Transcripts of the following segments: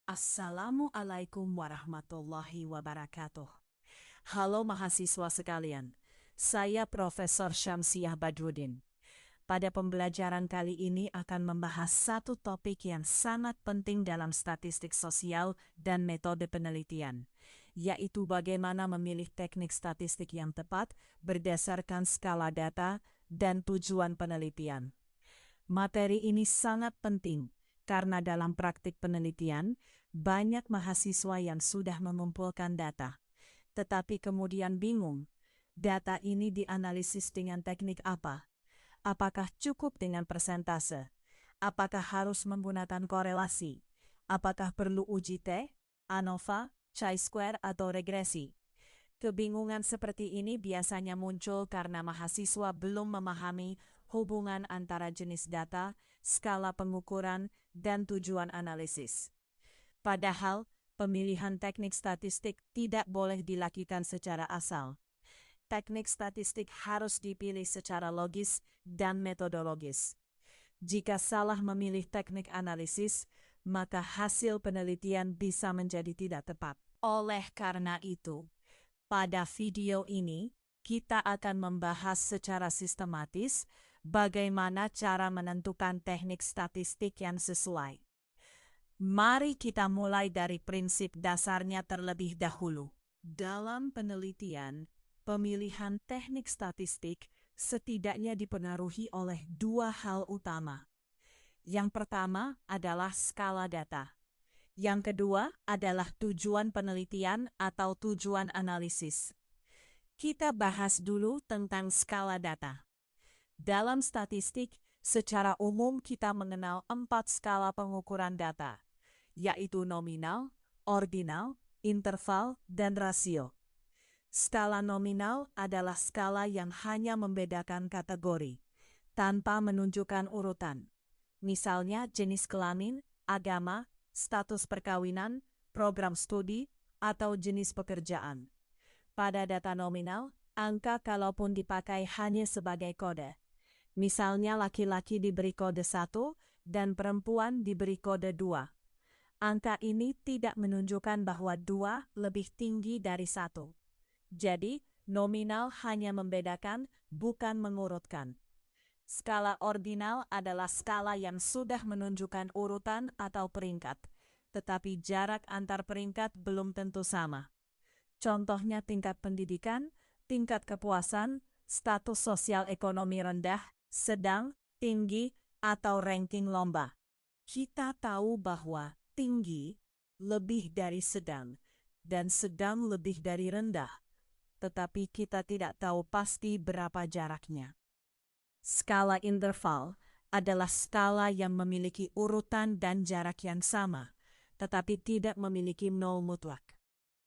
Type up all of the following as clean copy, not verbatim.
Assalamualaikum warahmatullahi wabarakatuh. Halo mahasiswa sekalian, saya Profesor Syamsiah Badruddin. Pada pembelajaran kali ini akan membahas satu topik yang sangat penting dalam statistik sosial dan metode penelitian, yaitu bagaimana memilih teknik statistik yang tepat berdasarkan skala data dan tujuan penelitian. Materi ini sangat penting karena dalam praktik penelitian, banyak mahasiswa yang sudah mengumpulkan data, tetapi kemudian bingung, data ini dianalisis dengan teknik apa? Apakah cukup dengan persentase? Apakah harus menggunakan korelasi? Apakah perlu uji T, ANOVA, chi-square, atau regresi? Kebingungan seperti ini biasanya muncul karena mahasiswa belum memahami hubungan antara jenis data, skala pengukuran, dan tujuan analisis. Padahal, pemilihan teknik statistik tidak boleh dilakukan secara asal. Teknik statistik harus dipilih secara logis dan metodologis. Jika salah memilih teknik analisis, maka hasil penelitian bisa menjadi tidak tepat. Oleh karena itu, pada video ini, kita akan membahas secara sistematis bagaimana cara menentukan teknik statistik yang sesuai. Mari kita mulai dari prinsip dasarnya terlebih dahulu. Dalam penelitian, pemilihan teknik statistik setidaknya dipengaruhi oleh dua hal utama. Yang pertama adalah skala data. Yang kedua adalah tujuan penelitian atau tujuan analisis. Kita bahas dulu tentang skala data. Dalam statistik, secara umum kita mengenal 4 skala pengukuran data, yaitu nominal, ordinal, interval, dan rasio. Skala nominal adalah skala yang hanya membedakan kategori, tanpa menunjukkan urutan. Misalnya jenis kelamin, agama, status perkawinan, program studi, atau jenis pekerjaan. Pada data nominal, angka kalaupun dipakai hanya sebagai kode. Misalnya laki-laki diberi kode 1 dan perempuan diberi kode 2. Angka ini tidak menunjukkan bahwa 2 lebih tinggi dari 1. Jadi, nominal hanya membedakan, bukan mengurutkan. Skala ordinal adalah skala yang sudah menunjukkan urutan atau peringkat, tetapi jarak antar peringkat belum tentu sama. Contohnya tingkat pendidikan, tingkat kepuasan, status sosial ekonomi rendah, sedang, tinggi, atau ranking lomba. Kita tahu bahwa tinggi lebih dari sedang, dan sedang lebih dari rendah, tetapi kita tidak tahu pasti berapa jaraknya. Skala interval adalah skala yang memiliki urutan dan jarak yang sama, tetapi tidak memiliki nol mutlak.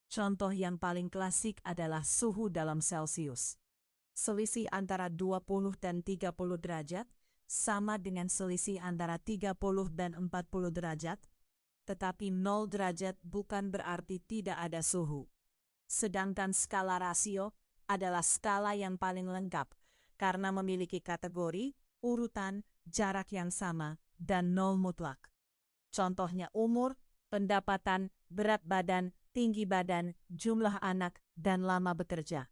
Contoh yang paling klasik adalah suhu dalam Celcius. Selisih antara 20 dan 30 derajat sama dengan selisih antara 30 dan 40 derajat, tetapi 0 derajat bukan berarti tidak ada suhu. Sedangkan skala rasio adalah skala yang paling lengkap karena memiliki kategori, urutan, jarak yang sama, dan 0 mutlak. Contohnya umur, pendapatan, berat badan, tinggi badan, jumlah anak, dan lama bekerja.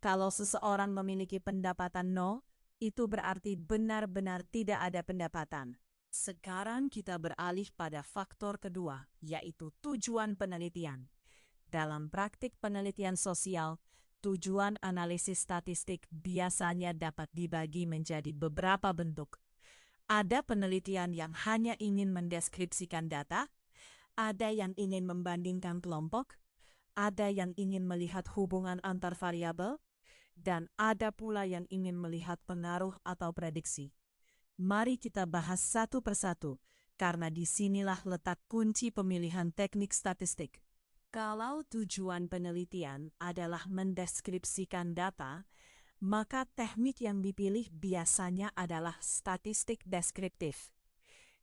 Kalau seseorang memiliki pendapatan 0, itu berarti benar-benar tidak ada pendapatan. Sekarang kita beralih pada faktor kedua, yaitu tujuan penelitian. Dalam praktik penelitian sosial, tujuan analisis statistik biasanya dapat dibagi menjadi beberapa bentuk. Ada penelitian yang hanya ingin mendeskripsikan data, ada yang ingin membandingkan kelompok, ada yang ingin melihat hubungan antar variabel, dan ada pula yang ingin melihat pengaruh atau prediksi. Mari kita bahas satu persatu, karena disinilah letak kunci pemilihan teknik statistik. Kalau tujuan penelitian adalah mendeskripsikan data, maka teknik yang dipilih biasanya adalah statistik deskriptif.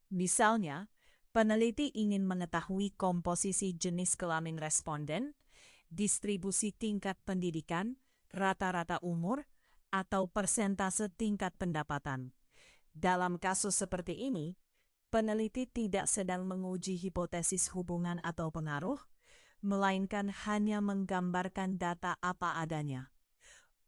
Misalnya, peneliti ingin mengetahui komposisi jenis kelamin responden, distribusi tingkat pendidikan, rata-rata umur, atau persentase tingkat pendapatan. Dalam kasus seperti ini, Peneliti tidak sedang menguji hipotesis hubungan atau pengaruh, melainkan hanya menggambarkan data apa adanya.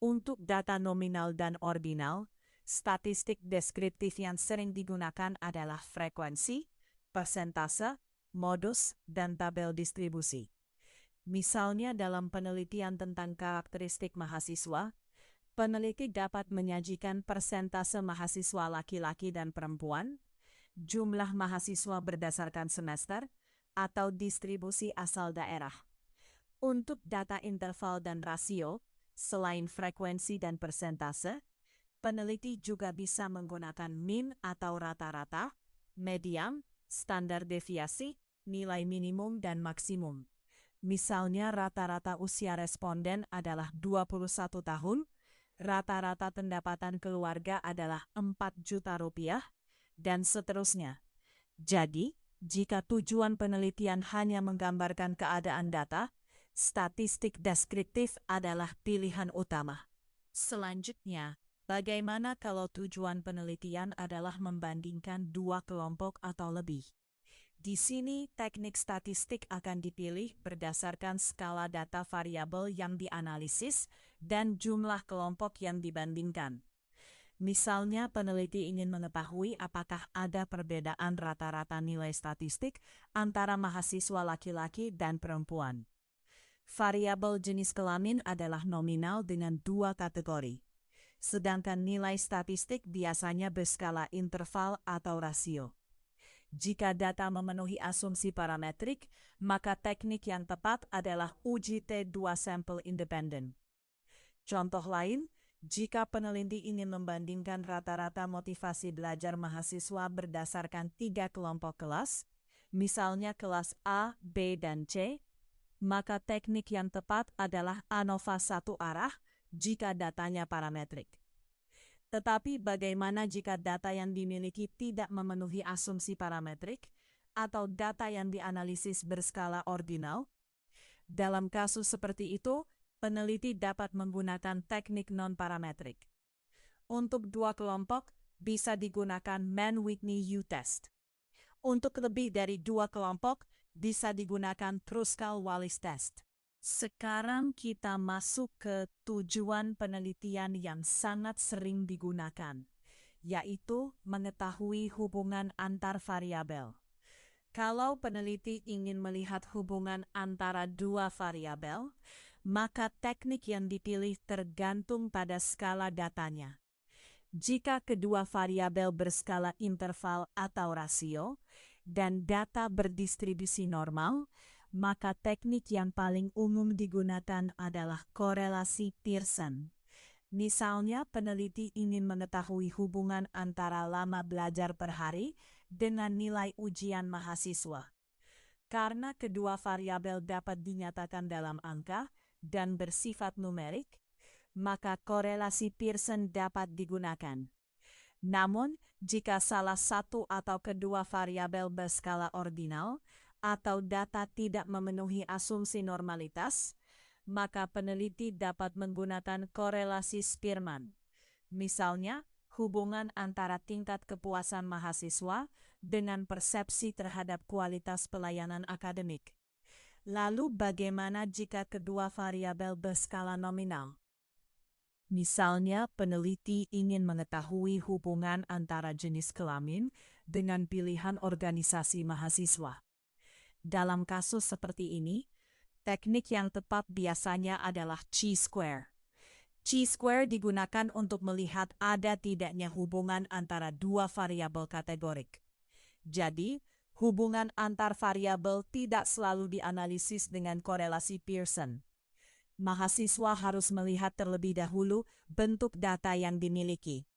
Untuk data nominal dan ordinal, statistik deskriptif yang sering digunakan adalah frekuensi, persentase, modus, dan tabel distribusi. Misalnya dalam penelitian tentang karakteristik mahasiswa, peneliti dapat menyajikan persentase mahasiswa laki-laki dan perempuan, jumlah mahasiswa berdasarkan semester, atau distribusi asal daerah. Untuk data interval dan rasio, selain frekuensi dan persentase, peneliti juga bisa menggunakan mean atau rata-rata, median, standar deviasi, nilai minimum dan maksimum. Misalnya rata-rata usia responden adalah 21 tahun, rata-rata pendapatan keluarga adalah 4 juta rupiah, dan seterusnya. Jadi, jika tujuan penelitian hanya menggambarkan keadaan data, statistik deskriptif adalah pilihan utama. Selanjutnya, bagaimana kalau tujuan penelitian adalah membandingkan dua kelompok atau lebih? Di sini, teknik statistik akan dipilih berdasarkan skala data variabel yang dianalisis dan jumlah kelompok yang dibandingkan. Misalnya, peneliti ingin mengetahui apakah ada perbedaan rata-rata nilai statistik antara mahasiswa laki-laki dan perempuan. Variabel jenis kelamin adalah nominal dengan 2 kategori, sedangkan nilai statistik biasanya berskala interval atau rasio. Jika data memenuhi asumsi parametrik, maka teknik yang tepat adalah uji T2 sampel independen. Contoh lain, jika peneliti ingin membandingkan rata-rata motivasi belajar mahasiswa berdasarkan 3 kelompok kelas, misalnya kelas A, B, dan C, maka teknik yang tepat adalah ANOVA satu arah jika datanya parametrik. Tetapi bagaimana jika data yang dimiliki tidak memenuhi asumsi parametrik atau data yang dianalisis berskala ordinal? Dalam kasus seperti itu, peneliti dapat menggunakan teknik non-parametrik. Untuk 2 kelompok, bisa digunakan Mann-Whitney U-test. Untuk lebih dari 2 kelompok, bisa digunakan Truskal-Wallis test. Sekarang kita masuk ke tujuan penelitian yang sangat sering digunakan, yaitu mengetahui hubungan antar variabel. Kalau peneliti ingin melihat hubungan antara 2 variabel, maka teknik yang dipilih tergantung pada skala datanya. Jika kedua variabel berskala interval atau rasio, dan data berdistribusi normal, maka teknik yang paling umum digunakan adalah korelasi Pearson. Misalnya, peneliti ingin mengetahui hubungan antara lama belajar per hari dengan nilai ujian mahasiswa. Karena kedua variabel dapat dinyatakan dalam angka dan bersifat numerik, maka korelasi Pearson dapat digunakan. Namun, jika salah satu atau kedua variabel berskala ordinal atau data tidak memenuhi asumsi normalitas, maka peneliti dapat menggunakan korelasi Spearman. Misalnya, hubungan antara tingkat kepuasan mahasiswa dengan persepsi terhadap kualitas pelayanan akademik. Lalu bagaimana jika kedua variabel berskala nominal? Misalnya, peneliti ingin mengetahui hubungan antara jenis kelamin dengan pilihan organisasi mahasiswa. Dalam kasus seperti ini, teknik yang tepat biasanya adalah chi-square. Chi-square digunakan untuk melihat ada tidaknya hubungan antara 2 variabel kategorik. Jadi, hubungan antar variabel tidak selalu dianalisis dengan korelasi Pearson. Mahasiswa harus melihat terlebih dahulu bentuk data yang dimiliki.